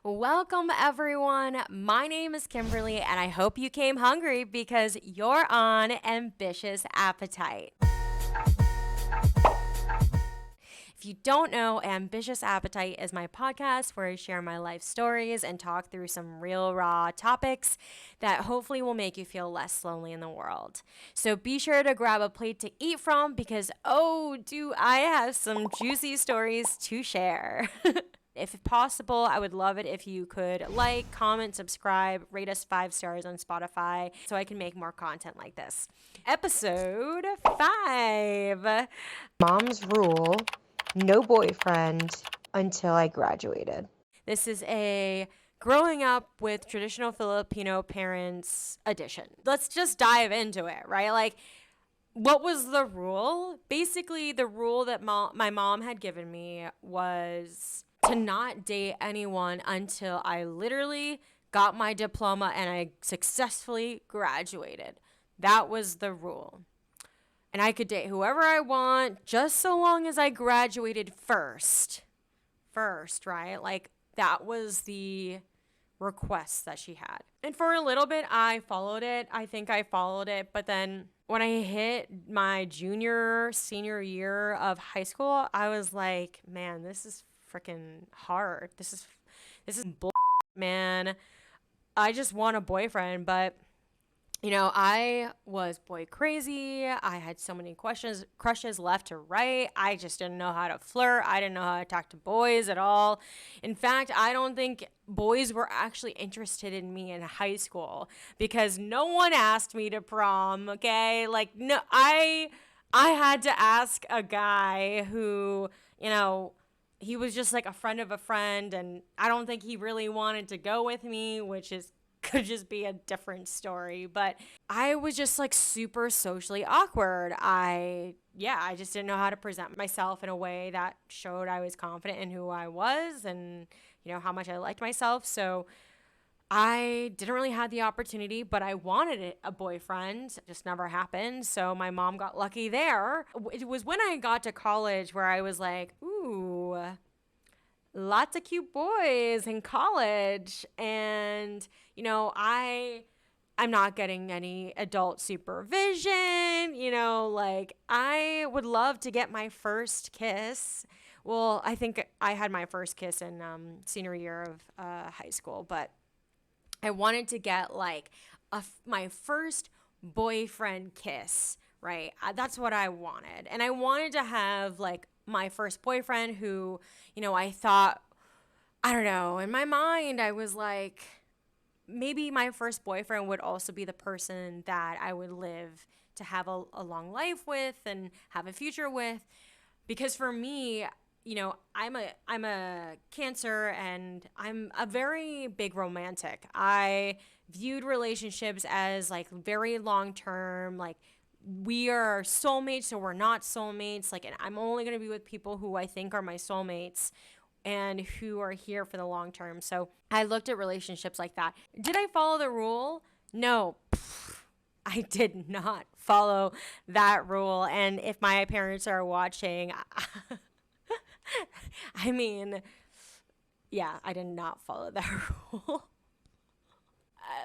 Welcome, everyone. My name is Kimberly, and I hope you came hungry because you're on Ambitious Appetite. If you don't know, Ambitious Appetite is my podcast where I share my life stories and talk through some real raw topics that hopefully will make you feel less lonely in the world. So be sure to grab a plate to eat from because, oh, do I have some juicy stories to share. If possible, I would love it if you could like, comment, subscribe, rate us 5 stars on Spotify so I can make more content like this. Episode 5. Mom's rule, no boyfriend until I graduated. This is a growing up with traditional Filipino parents edition. Let's just dive into it, right? Like, what was the rule? Basically, the rule that my mom had given me was to not date anyone until I literally got my diploma and I successfully graduated. That was the rule. And I could date whoever I want just so long as I graduated first. First, right? Like, that was the request that she had. And for a little bit, I followed it. I think I followed it. But then when I hit my senior year of high school, I was like, man, this is freaking hard. This is bull, man. I just want a boyfriend, but I was boy crazy. I had so many crushes left to right. I just didn't know how to flirt. I didn't know how to talk to boys at all. In fact, I don't think boys were actually interested in me in high school because no one asked me to prom, okay? Like, no, I had to ask a guy who, he was just like a friend of a friend, and I don't think he really wanted to go with me, which could just be a different story. But I was just like super socially awkward. I just didn't know how to present myself in a way that showed I was confident in who I was and how much I liked myself. So I didn't really have the opportunity, but I wanted a boyfriend. It just never happened. So my mom got lucky there. It was when I got to college where I was like, ooh, lots of cute boys in college. And, I'm not getting any adult supervision. Like, I would love to get my first kiss. Well, I think I had my first kiss in senior year of high school, but I wanted to get like my first boyfriend kiss, right? That's what I wanted. And I wanted to have like my first boyfriend who, I thought, I don't know, in my mind, I was like, maybe my first boyfriend would also be the person that I would live to have a long life with and have a future with. Because for me, I'm a Cancer and I'm a very big romantic. I viewed relationships as like very long term, like we are soulmates, so we're not soulmates. Like, and I'm only going to be with people who I think are my soulmates and who are here for the long term. So I looked at relationships like that. Did I follow the rule? No, I did not follow that rule. And if my parents are watching, I mean, yeah, I did not follow that rule.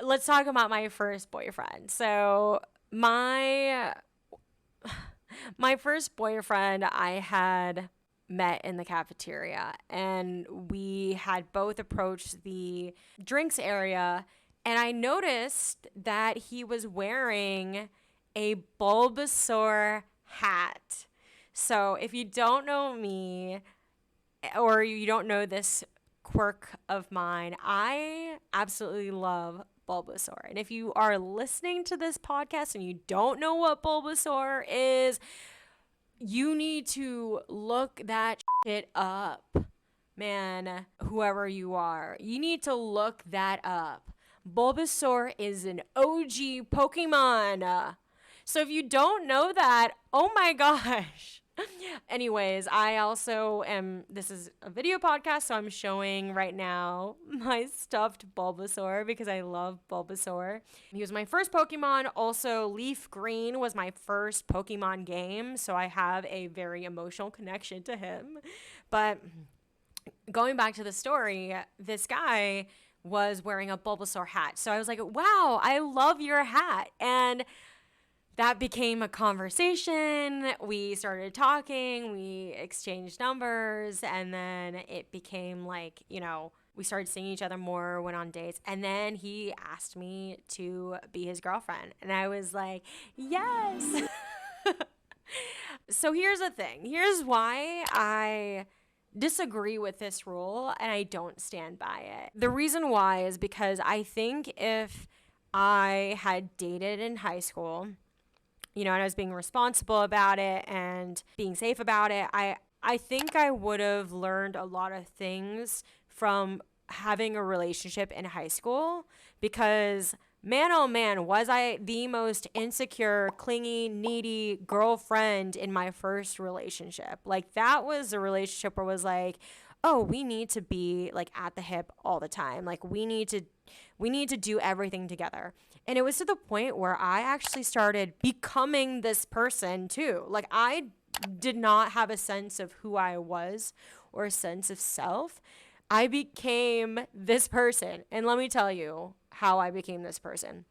Let's talk about my first boyfriend. So my first boyfriend I had met in the cafeteria, and we had both approached the drinks area, and I noticed that he was wearing a Bulbasaur hat. So if you don't know me or you don't know this quirk of mine, I absolutely love Bulbasaur. And if you are listening to this podcast and you don't know what Bulbasaur is, you need to look that shit up. Man, whoever you are, you need to look that up. Bulbasaur is an OG Pokemon. So if you don't know that, oh my gosh. Anyways, I also this is a video podcast, so I'm showing right now my stuffed Bulbasaur because I love Bulbasaur. He was my first Pokemon. Also, Leaf Green was my first Pokemon game, so I have a very emotional connection to him. But going back to the story, this guy was wearing a Bulbasaur hat. So I was like, wow, I love your hat. And that became a conversation. We started talking, we exchanged numbers, and then it became like, we started seeing each other more, went on dates, and then he asked me to be his girlfriend. And I was like, yes. So here's the thing. Here's why I disagree with this rule and I don't stand by it. The reason why is because I think if I had dated in high school, and I was being responsible about it and being safe about it, I think I would have learned a lot of things from having a relationship in high school, because man, oh man, was I the most insecure, clingy, needy girlfriend in my first relationship. Like, that was a relationship where it was like, oh, we need to be like at the hip all the time. Like, we need to do everything together. And it was to the point where I actually started becoming this person too. Like, I did not have a sense of who I was or a sense of self. I became this person. And let me tell you how I became this person.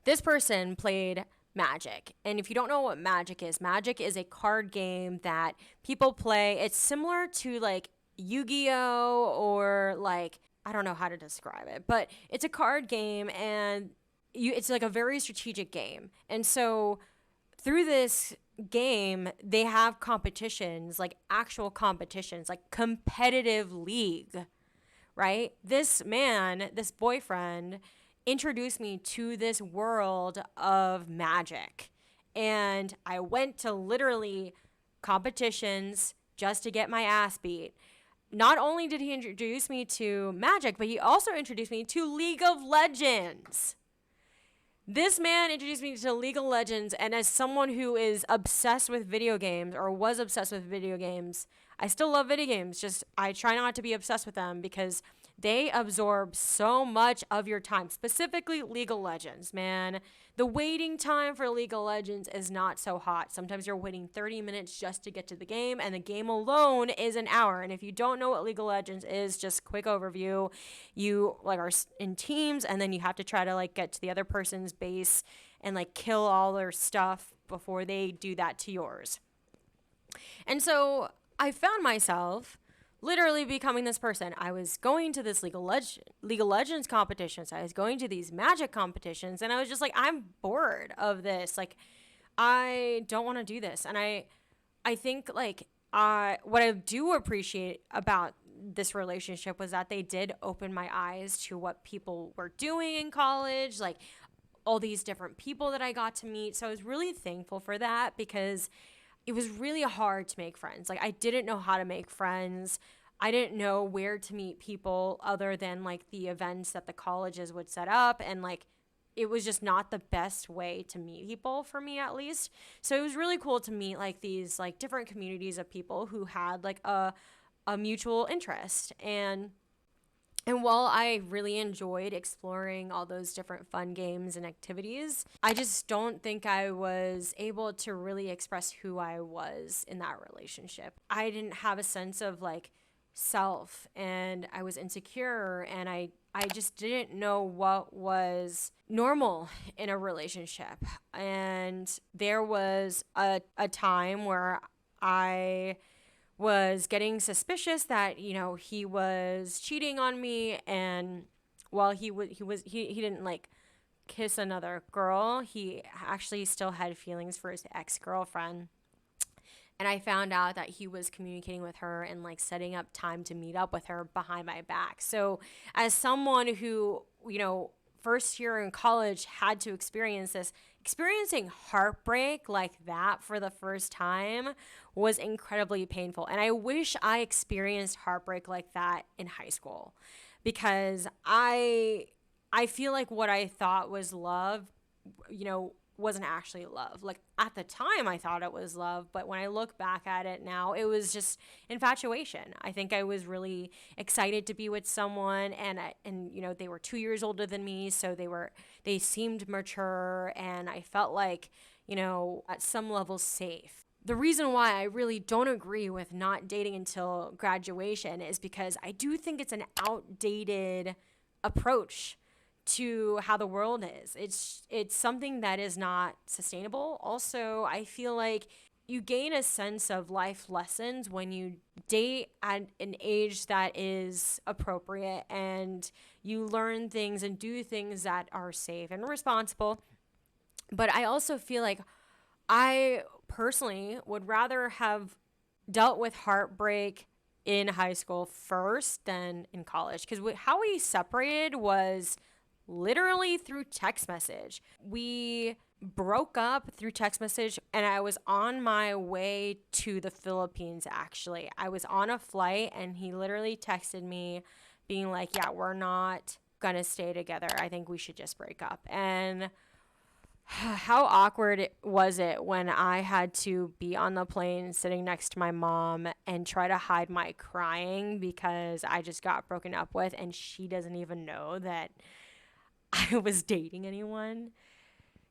This person played Magic. And if you don't know what Magic is a card game that people play. It's similar to like Yu-Gi-Oh! Or like, I don't know how to describe it, but it's a card game, and it's like a very strategic game. And so through this game, they have competitions, like actual competitions, like competitive league, right? This man, this boyfriend, introduced me to this world of Magic. And I went to literally competitions just to get my ass beat. Not only did he introduce me to Magic, but he also introduced me to League of Legends. This man introduced me to League of Legends, and as someone who is obsessed with video games, or was obsessed with video games, I still love video games, just I try not to be obsessed with them because they absorb so much of your time, specifically League of Legends, man. The waiting time for League of Legends is not so hot. Sometimes you're waiting 30 minutes just to get to the game, and the game alone is an hour. And if you don't know what League of Legends is, just quick overview. You like are in teams, and then you have to try to like get to the other person's base and like kill all their stuff before they do that to yours. And so I found myself literally becoming this person. I was going to this League of Legends competitions. I was going to these Magic competitions, and I was just like, I'm bored of this. Like, I don't want to do this. And I think like what I do appreciate about this relationship was that they did open my eyes to what people were doing in college, like all these different people that I got to meet. So I was really thankful for that, because it was really hard to make friends. Like, I didn't know how to make friends. I didn't know where to meet people other than like the events that the colleges would set up. And like, it was just not the best way to meet people for me, at least. So it was really cool to meet like these like different communities of people who had like a mutual interest. And while I really enjoyed exploring all those different fun games and activities, I just don't think I was able to really express who I was in that relationship. I didn't have a sense of like self, and I was insecure, and I just didn't know what was normal in a relationship. And there was a time where I was getting suspicious that he was cheating on me, and while he didn't like kiss another girl, he actually still had feelings for his ex-girlfriend. And I found out that he was communicating with her and like setting up time to meet up with her behind my back. So as someone who first year in college had to experience this, experiencing heartbreak like that for the first time was incredibly painful. And I wish I experienced heartbreak like that in high school, because I feel like what I thought was love, wasn't actually love. Like, at the time I thought it was love, but when I look back at it now, it was just infatuation. I think I was really excited to be with someone, and they were 2 years older than me, so they seemed mature, and I felt like, at some level safe. the reason why I really don't agree with not dating until graduation is because I do think it's an outdated approach to how the world is. It's something that is not sustainable. Also, I feel like you gain a sense of life lessons when you date at an age that is appropriate, and you learn things and do things that are safe and responsible. But I also feel like I personally would rather have dealt with heartbreak in high school first than in college, because how we separated was literally through text message. We broke up through text message, and I was on my way to the Philippines. Actually, I was on a flight and he literally texted me being like, yeah, we're not gonna stay together, I think we should just break up. And how awkward was it when I had to be on the plane sitting next to my mom and try to hide my crying because I just got broken up with, and she doesn't even know that I was dating anyone.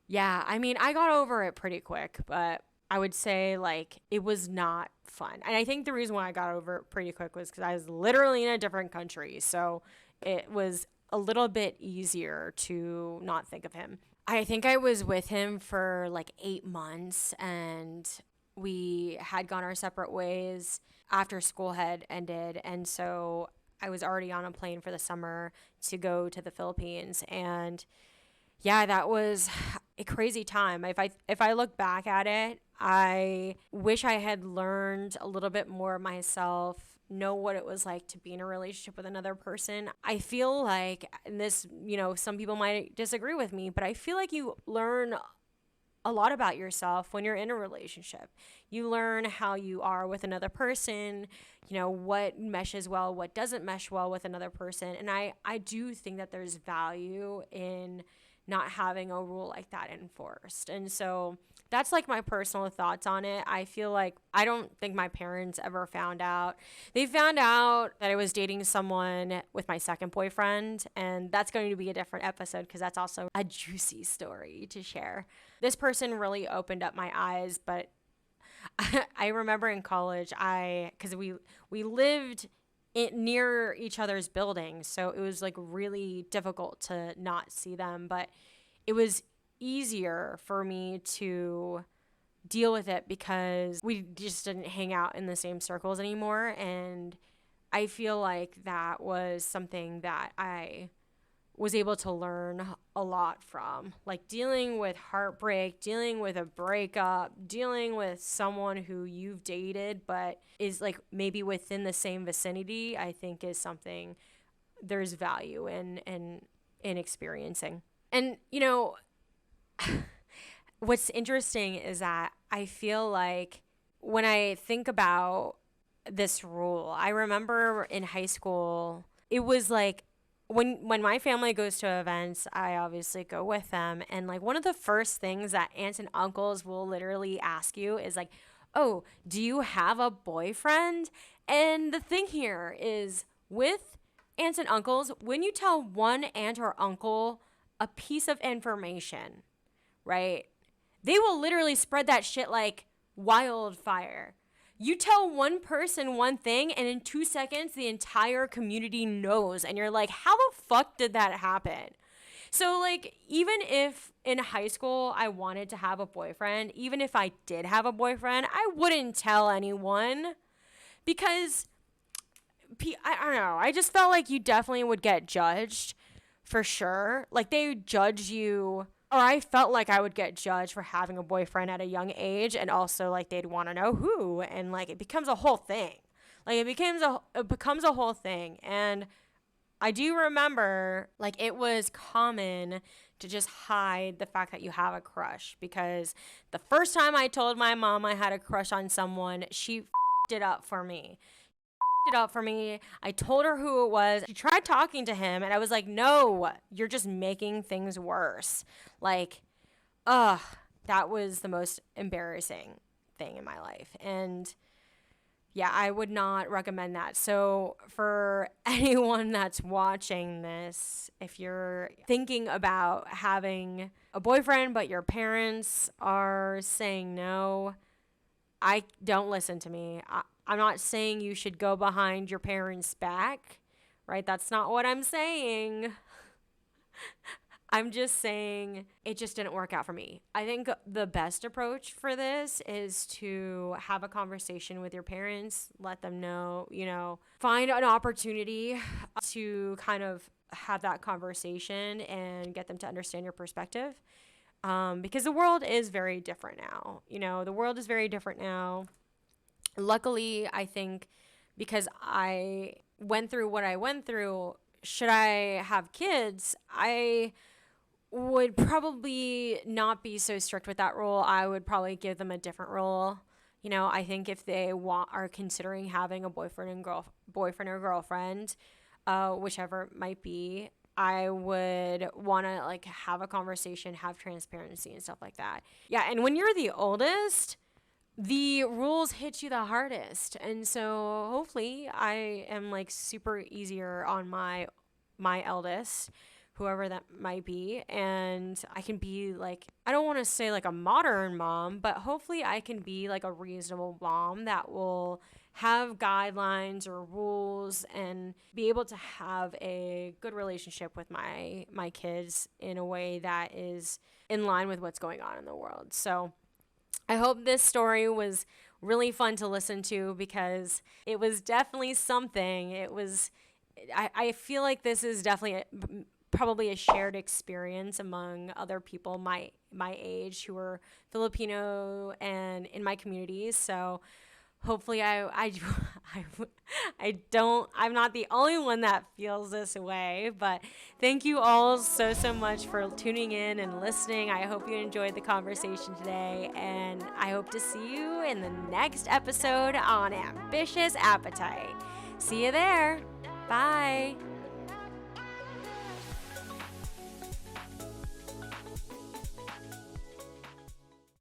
Yeah, I mean, I got over it pretty quick, but I would say like it was not fun. And I think the reason why I got over it pretty quick was because I was literally in a different country. So it was a little bit easier to not think of him. I think I was with him for like 8 months, and we had gone our separate ways after school had ended. And so I was already on a plane for the summer to go to the Philippines. And yeah, that was a crazy time. If I look back at it, I wish I had learned a little bit more myself, know what it was like to be in a relationship with another person. I feel like, and this, some people might disagree with me, but I feel like you learn a lot about yourself when you're in a relationship. You learn how you are with another person, what meshes well, what doesn't mesh well with another person. And I do think that there's value in not having a rule like that enforced. And so that's like my personal thoughts on it. I feel like I don't think my parents ever found out. They found out that I was dating someone with my second boyfriend, and that's going to be a different episode because that's also a juicy story to share. This person really opened up my eyes, but I remember in college, because we lived near each other's buildings, so it was like really difficult to not see them, but it was easier for me to deal with it because we just didn't hang out in the same circles anymore. And I feel like that was something that I was able to learn a lot from, like dealing with heartbreak, dealing with a breakup, dealing with someone who you've dated but is like maybe within the same vicinity. I think is something there's value in experiencing. And what's interesting is that I feel like when I think about this rule, I remember in high school, it was like when my family goes to events, I obviously go with them. And like one of the first things that aunts and uncles will literally ask you is like, oh, do you have a boyfriend? And the thing here is with aunts and uncles, when you tell one aunt or uncle a piece of information, right? They will literally spread that shit like wildfire. You tell one person one thing, and in 2 seconds, the entire community knows. And you're like, how the fuck did that happen? So, like, even if in high school I wanted to have a boyfriend, even if I did have a boyfriend, I wouldn't tell anyone because I don't know. I just felt like you definitely would get judged for sure. Like, they would judge you, or I felt like I would get judged for having a boyfriend at a young age, and also like they'd want to know who, and like it becomes a whole thing. Like it becomes a whole thing. And I do remember like it was common to just hide the fact that you have a crush, because the first time I told my mom I had a crush on someone, she it up for me. It up for me. I told her who it was. She tried talking to him, and I was like, no, you're just making things worse. Like, ugh, that was the most embarrassing thing in my life. And yeah, I would not recommend that. So for anyone that's watching this, if you're thinking about having a boyfriend but your parents are saying no, I don't listen to me. I'm not saying you should go behind your parents' back, right? That's not what I'm saying. I'm just saying it just didn't work out for me. I think the best approach for this is to have a conversation with your parents, let them know, find an opportunity to kind of have that conversation and get them to understand your perspective. Because the world is very different now. The world is very different now. Luckily, I think because I went through what I went through, should I have kids, I would probably not be so strict with that role. I would probably give them a different role. I think if they are considering having a boyfriend or girlfriend, whichever it might be, I would want to like have a conversation, have transparency and stuff like that. Yeah, and when you're the oldest, the rules hit you the hardest. And so hopefully I am like super easier on my eldest, whoever that might be, and I can be like, I don't want to say like a modern mom, but hopefully I can be like a reasonable mom that will have guidelines or rules and be able to have a good relationship with my kids in a way that is in line with what's going on in the world. So I hope this story was really fun to listen to because it was definitely something. I feel like this is definitely probably a shared experience among other people my age who are Filipino and in my communities. So hopefully I'm not the only one that feels this way, but thank you all so much for tuning in and listening. I hope you enjoyed the conversation today, and I hope to see you in the next episode on Ambitious Appetite. See you there. Bye.